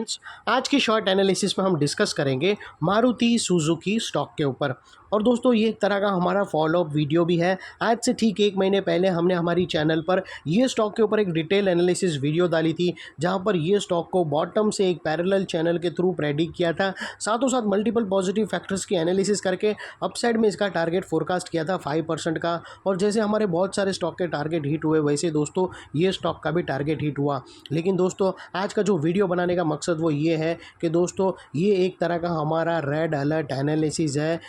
आज की short analysis में हम डिस्कस करेंगे मारुति सुजुकी स्टॉक के ऊपर। और दोस्तों ये एक तरह का हमारा फॉलोअप वीडियो भी है। आज से ठीक 1 महीने पहले हमने हमारी चैनल पर ये स्टॉक के ऊपर एक डिटेल एनालिसिस वीडियो डाली थी, जहां पर ये स्टॉक को बॉटम से एक पैरेलल चैनल के थ्रू प्रेडिक्ट किया था, साथों साथ मल्टीपल पॉजिटिव फैक्टर्स की एनालिसिस करके अपसाइड में इसका टारगेट फोरकास्ट किया था 5% का। और जैसे हमारे बहुत सारे स्टॉक के टारगेट हिट हुए, वैसे दोस्तों ये स्टॉक का भी टारगेट हिट हुआ। लेकिन दोस्तों आज का जो वीडियो बनाने का मकसद वो ये है कि दोस्तों ये एक तरह का हमारा रेड अलर्ट एनालिसिस है,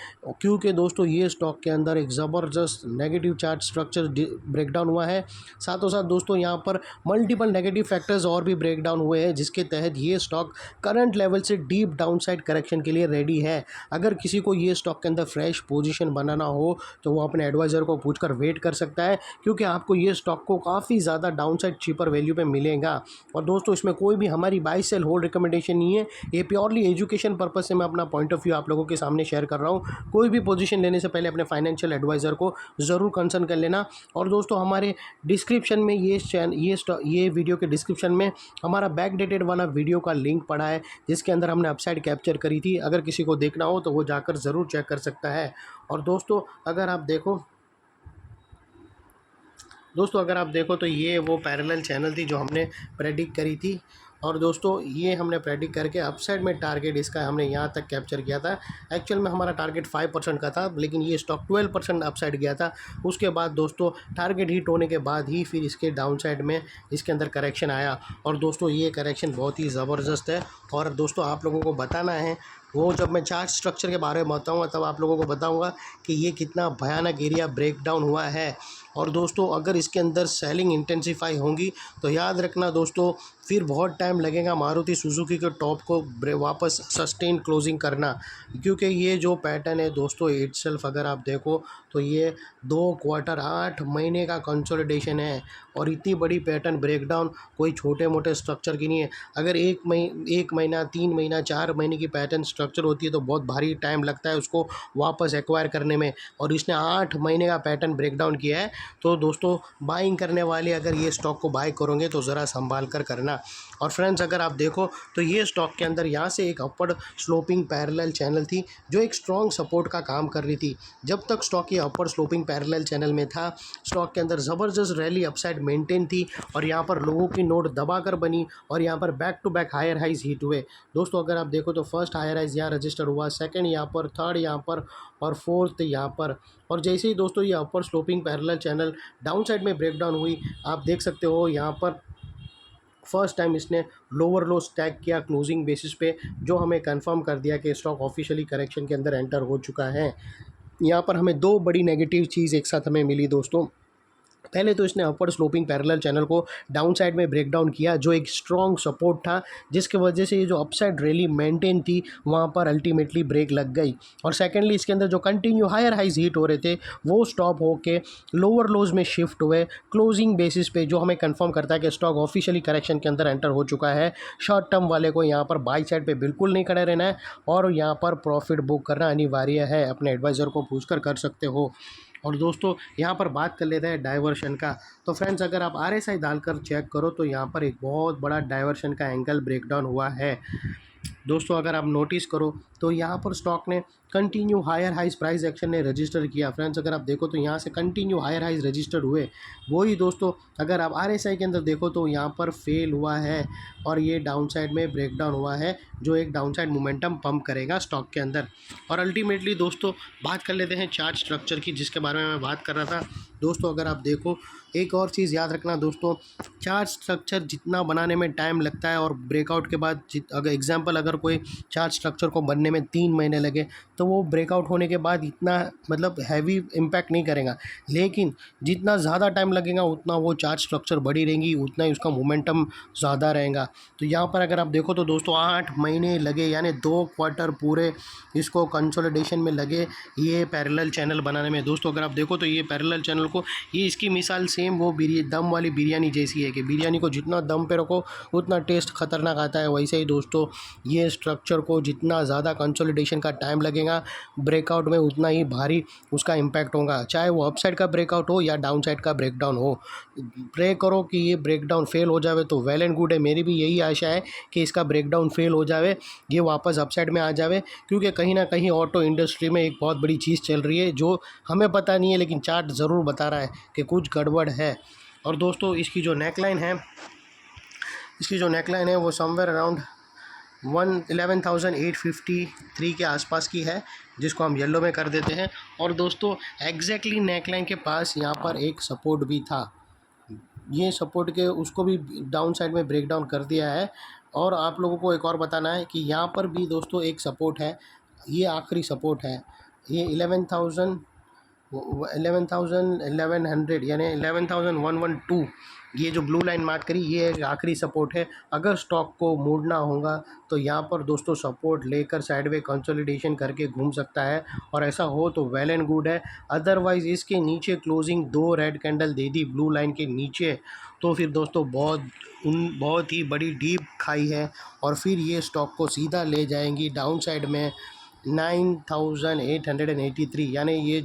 क्योंकि दोस्तों ये स्टॉक के अंदर एक ज़बरदस्त नेगेटिव चार्ट स्ट्रक्चर ब्रेकडाउन हुआ है। साथों साथ दोस्तों यहाँ पर मल्टीपल नेगेटिव फैक्टर्स और भी ब्रेकडाउन हुए हैं, जिसके तहत ये स्टॉक करंट लेवल से डीप डाउनसाइड करेक्शन के लिए रेडी है। अगर किसी को ये स्टॉक के अंदर फ्रेश पोजीशन बनाना हो तो वो अपने एडवाइज़र को पूछकर वेट कर सकता है, क्योंकि आपको ये स्टॉक को काफ़ी ज़्यादा डाउनसाइड चीपर वैल्यू पे मिलेगा। और दोस्तों इसमें कोई भी हमारी बाय सेल होल्ड रिकमेंडेशन नहीं है, ये प्योरली एजुकेशन पर्पस से मैं अपना पॉइंट ऑफ व्यू आप लोगों के सामने शेयर कर रहा हूँ। कोई भी पोजीशन लेने से पहले अपने फाइनेंशियल एडवाइज़र को ज़रूर कंसल्ट कर लेना। और दोस्तों हमारे डिस्क्रिप्शन में ये वीडियो के डिस्क्रिप्शन में हमारा बैक डेटेड वाला वीडियो का लिंक पड़ा है, जिसके अंदर हमने अपसाइड कैप्चर करी थी। अगर किसी को देखना हो तो वो जाकर ज़रूर चेक कर सकता है। और दोस्तों अगर आप देखो तो ये वो पैरेलल चैनल थी जो हमने प्रेडिक्ट करी थी। और दोस्तों ये हमने प्रेडिक्ट करके अपसाइड में टारगेट इसका हमने यहाँ तक कैप्चर किया था। एक्चुअल में हमारा टारगेट 5% का था, लेकिन ये स्टॉक 12% अपसाइड गया था। उसके बाद दोस्तों टारगेट हिट होने के बाद ही फिर इसके डाउनसाइड में इसके अंदर करेक्शन आया। और दोस्तों ये करेक्शन बहुत ही ज़बरदस्त है। और दोस्तों आप लोगों को बताना है, वो जब मैं चार्ट स्ट्रक्चर के बारे में बताऊंगा तब आप लोगों को बताऊंगा कि ये कितना भयानक एरिया ब्रेक डाउन हुआ है। और दोस्तों अगर इसके अंदर सेलिंग इंटेंसिफाई होंगी तो याद रखना दोस्तों, फिर बहुत टाइम लगेगा मारुति सुजुकी के टॉप को वापस सस्टेन क्लोजिंग करना, क्योंकि ये जो पैटर्न है दोस्तों इटसेल्फ अगर आप देखो तो ये 2 क्वार्टर 8 महीने का कंसोलिडेशन है। और इतनी बड़ी पैटर्न ब्रेकडाउन कोई छोटे मोटे स्ट्रक्चर की नहीं है। अगर 1 महीना 3 महीना 4 महीने की पैटर्न स्ट्रक्चर होती है तो बहुत भारी टाइम लगता है उसको वापस एक्वायर करने में, और इसने 8 महीने का पैटर्न ब्रेकडाउन किया है। तो दोस्तों बाइंग करने वाले अगर ये स्टॉक को बाय करोगे तो ज़रा संभाल कर करना। और फ्रेंड्स अगर आप देखो तो ये स्टॉक के अंदर यहाँ से एक अपवर्ड स्लोपिंग पैरेलल चैनल थी जो एक स्ट्रॉन्ग सपोर्ट का काम कर रही थी। जब तक स्टॉक ये अपवर्ड स्लोपिंग पैरेलल चैनल में था, स्टॉक के अंदर ज़बरदस्त रैली अपसाइड मेंटेन थी, और यहाँ पर लोगों की नोट दबाकर बनी और यहाँ पर back to back higher highs hit हुए। दोस्तों अगर आप देखो तो फर्स्ट हायर हाइज यहाँ रजिस्टर हुआ, सेकंड यहाँ पर, थर्ड यहाँ पर और फोर्थ यहाँ पर। और जैसे ही दोस्तों ये upper sloping parallel channel down side में ब्रेकडाउन हुई, आप देख सकते हो यहाँ पर फर्स्ट टाइम इसने लोअर लो स्टैक किया क्लोजिंग बेसिस पे, जो हमें कंफर्म कर दिया कि स्टॉक ऑफिशियली करेक्शन के अंदर एंटर हो चुका है। यहाँ पर हमें 2 बड़ी नेगेटिव चीज़ एक साथ हमें मिली दोस्तों। पहले तो इसने अपवर्ड स्लोपिंग पैरेलल चैनल को डाउन साइड में ब्रेक डाउन किया, जो एक स्ट्रॉन्ग सपोर्ट था, जिसकी वजह से ये जो अपसाइड रैली मेंटेन थी वहाँ पर अल्टीमेटली ब्रेक लग गई। और सेकेंडली इसके अंदर जो कंटिन्यू हायर हाइज हीट हो रहे थे वो स्टॉप होके लोअर लोज में शिफ्ट हुए क्लोजिंग बेसिस पे, जो हमें कंफर्म करता है कि स्टॉक ऑफिशियली करेक्शन के अंदर एंटर हो चुका है। शॉर्ट टर्म वाले को यहाँ पर बाई साइड पे बिल्कुल नहीं खड़े रहना है, और यहाँ पर प्रॉफिट बुक करना अनिवार्य है। अपने एडवाइज़र को पूछकर कर सकते हो। और दोस्तों यहाँ पर बात कर लेते हैं डाइवर्शन का। तो फ्रेंड्स अगर आप RSI डालकर चेक करो तो यहाँ पर एक बहुत बड़ा डाइवर्शन का एंगल ब्रेकडाउन हुआ है। दोस्तों अगर आप नोटिस करो तो यहाँ पर स्टॉक ने continue higher highs price action ने रजिस्टर किया। फ्रेंड्स अगर आप देखो तो यहाँ से कंटिन्यू हायर हाइज रजिस्टर हुए। वही दोस्तों अगर आप RSI के अंदर देखो तो यहाँ पर फेल हुआ है और ये डाउनसाइड में ब्रेकडाउन हुआ है, जो एक डाउनसाइड मोमेंटम पंप करेगा स्टॉक के अंदर। और अल्टीमेटली दोस्तों बात कर लेते हैं चार्ट स्ट्रक्चर की, जिसके बारे में मैं बात कर रहा था। दोस्तों अगर आप देखो एक और चीज़ याद रखना दोस्तों, चार्ट स्ट्रक्चर जितना बनाने में टाइम लगता है और ब्रेकआउट के बाद अगर कोई चार्ट स्ट्रक्चर को बनने में 3 महीने लगे तो वो ब्रेकआउट होने के बाद इतना हैवी इम्पैक्ट नहीं करेगा। लेकिन जितना ज़्यादा टाइम लगेगा उतना वो चार्ट स्ट्रक्चर बड़ी रहेंगी, उतना ही उसका मोमेंटम ज़्यादा रहेगा। तो यहाँ पर अगर आप देखो तो दोस्तों 8 महीने लगे, यानी 2 क्वार्टर पूरे इसको कंसोलिडेशन में लगे ये पैरेलल चैनल बनाने में। दोस्तों अगर आप देखो तो ये पैरेलल चैनल देखो, ये इसकी मिसाल सेम वो दम वाली बिरयानी जैसी है कि बिरयानी को जितना दम पे रखो उतना टेस्ट खतरनाक आता है। वैसे ही दोस्तों ये स्ट्रक्चर को जितना ज़्यादा कंसोलिडेशन का टाइम लगेगा ब्रेकआउट में, उतना ही भारी उसका इम्पैक्ट होगा, चाहे वो अप साइड का ब्रेकआउट हो या डाउन साइड का ब्रेकडाउन हो। प्रे करो कि ये ब्रेकडाउन फेल हो जावे तो वेल एंड गुड है। मेरी भी यही आशा है कि इसका ब्रेकडाउन फेल हो जावे, ये वापस अप साइड में आ जावे, क्योंकि कहीं ना कहीं ऑटो इंडस्ट्री में एक बहुत बड़ी चीज़ चल रही है जो हमें पता नहीं है, लेकिन चार्ट ज़रूर बता रहा है कि कुछ गड़बड़ है। और दोस्तों इसकी जो नेकलाइन है वो समवेयर अराउंड 11,853 के आसपास की है, जिसको हम येलो में कर देते हैं। और दोस्तों एग्जैक्टली नेकलाइन के पास यहाँ पर एक सपोर्ट भी था, ये सपोर्ट के उसको भी डाउन साइड में ब्रेक डाउन कर दिया है। और आप लोगों को एक और बताना है कि यहाँ पर भी दोस्तों एक सपोर्ट है, ये आखिरी सपोर्ट है, ये 11,100 यानी 11,112, ये जो ब्लू लाइन मार्क करी ये एक आखिरी सपोर्ट है। अगर स्टॉक को मोड़ना होगा तो यहाँ पर दोस्तों सपोर्ट लेकर साइडवे कंसोलिडेशन करके घूम सकता है, और ऐसा हो तो वेल एंड गुड है। अदरवाइज़ इसके नीचे क्लोजिंग 2 रेड कैंडल दे दी ब्लू लाइन के नीचे, तो फिर दोस्तों बहुत ही बड़ी डीप खाई है, और फिर ये स्टॉक को सीधा ले जाएंगी डाउन साइड में 9,883, यानी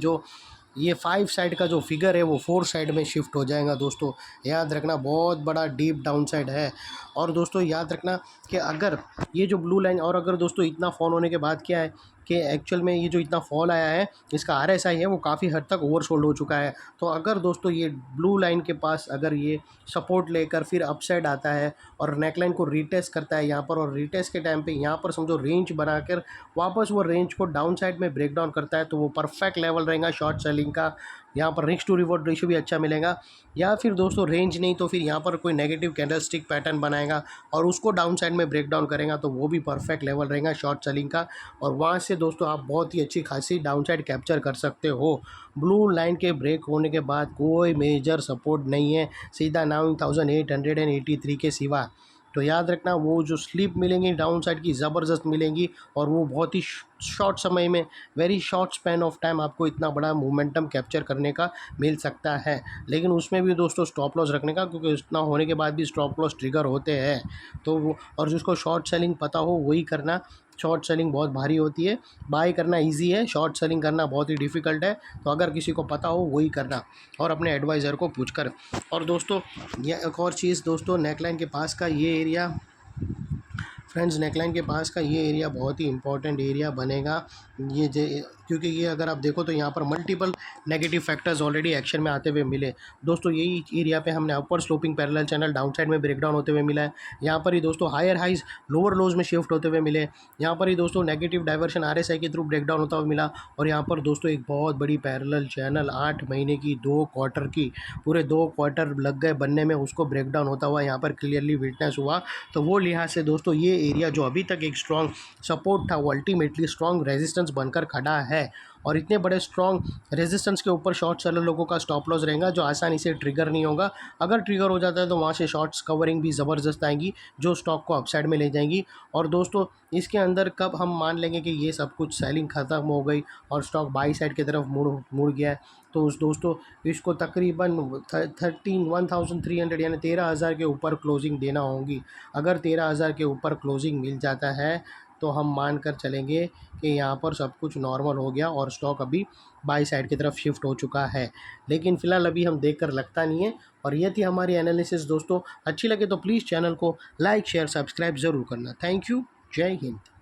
ये 5 साइड का जो फिगर है वो 4 साइड में शिफ्ट हो जाएगा। दोस्तों याद रखना बहुत बड़ा डीप डाउन साइड है। और दोस्तों याद रखना कि अगर ये जो ब्लू लाइन, और अगर दोस्तों इतना फॉल होने के बाद क्या है कि एक्चुअल में ये जो इतना फॉल आया है इसका RSI है वो काफ़ी हद तक ओवरसोल्ड हो चुका है। तो अगर दोस्तों ये ब्लू लाइन के पास अगर ये सपोर्ट लेकर फिर अपसाइड आता है और नेकलाइन को रीटेस्ट करता है यहाँ पर, और रीटेस्ट के टाइम पे यहाँ पर समझो रेंज बनाकर वापस वो रेंज को डाउन साइड में ब्रेक डाउन करता है, तो वो परफेक्ट लेवल रहेगा शॉर्ट सेलिंग का। यहाँ पर रिस्क टू रिवॉर्ड रेशियो भी अच्छा मिलेगा। या फिर दोस्तों रेंज नहीं तो फिर यहाँ पर कोई नेगेटिव कैंडलस्टिक पैटर्न बनाएगा और उसको डाउन साइड में ब्रेक डाउन करेगा, तो वो भी परफेक्ट लेवल रहेगा शॉर्ट सेलिंग का। और वहाँ से दोस्तों आप बहुत ही अच्छी खासी डाउन साइड कैप्चर कर सकते हो। ब्लू लाइन के ब्रेक होने के बाद कोई मेजर सपोर्ट नहीं है, सीधा 9,883 के सिवा। तो याद रखना वो जो स्लिप मिलेंगी डाउन साइड की ज़बरदस्त मिलेंगी, और वो बहुत ही शॉर्ट समय में, very short span of time आपको इतना बड़ा मोमेंटम कैप्चर करने का मिल सकता है। लेकिन उसमें भी दोस्तों स्टॉप लॉस रखने का, क्योंकि इतना होने के बाद भी स्टॉप लॉस ट्रिगर होते हैं। तो वो, और जिसको शॉर्ट सेलिंग पता हो वही करना। शॉर्ट सेलिंग बहुत भारी होती है, बाय करना इजी है, शॉर्ट सेलिंग करना बहुत ही डिफ़िकल्ट है। तो अगर किसी को पता हो वही करना, और अपने एडवाइज़र को पूछकर। और दोस्तों ये एक और चीज़ दोस्तों, नेकलाइन के पास का ये एरिया, फ्रेंड्स नेकलाइन के पास का ये एरिया बहुत ही इंपॉर्टेंट एरिया बनेगा। क्योंकि ये अगर आप देखो तो यहाँ पर multiple negative factors already action में आते हुए मिले। दोस्तों यही एरिया पे हमने upper sloping parallel channel down side में ब्रेकडाउन होते हुए मिला है। यहाँ पर ही दोस्तों हायर हाइज लोअर लोज में शिफ्ट होते हुए मिले। यहाँ पर ही दोस्तों नेगेटिव डाइवर्शन RSI के थ्रू ब्रेकडाउन होता हुआ मिला। और यहाँ पर दोस्तों एक बहुत बड़ी पैरेलल चैनल 8 महीने की, 2 क्वार्टर की, पूरे 2 क्वार्टर लग गए बनने में, उसको ब्रेकडाउन होता हुआ यहाँ पर क्लियरली विटनेस हुआ। तो वो लिहाज से दोस्तों ये एरिया जो अभी तक एक स्ट्रॉन्ग सपोर्ट था वो अल्टीमेटली स्ट्रॉन्ग रेजिस्टेंस बनकर खड़ा है। और इतने बड़े स्ट्रॉन्ग रेजिस्टेंस के ऊपर शॉर्ट सेलर लोगों का स्टॉप लॉस रहेगा जो आसानी से ट्रिगर नहीं होगा। अगर ट्रिगर हो जाता है तो वहाँ से शॉर्ट्स कवरिंग भी ज़बरदस्त आएंगी जो स्टॉक को अपसाइड में ले जाएंगी। और दोस्तों इसके अंदर कब हम मान लेंगे कि ये सब कुछ सेलिंग ख़त्म हो गई और स्टॉक बाई साइड की तरफ मुड़ गया है, तो उस दोस्तों इसको तकरीबन 1,300 यानी 13,000 के ऊपर क्लोजिंग देना होगी। अगर 13,000 के ऊपर क्लोजिंग मिल जाता है तो हम मान कर चलेंगे कि यहाँ पर सब कुछ नॉर्मल हो गया और स्टॉक अभी बाई साइड की तरफ शिफ्ट हो चुका है। लेकिन फ़िलहाल अभी हम देख कर लगता नहीं है। और ये थी हमारी एनालिसिस दोस्तों। अच्छी लगे तो प्लीज़ चैनल को लाइक शेयर सब्सक्राइब ज़रूर करना। Thank you. जय हिंद।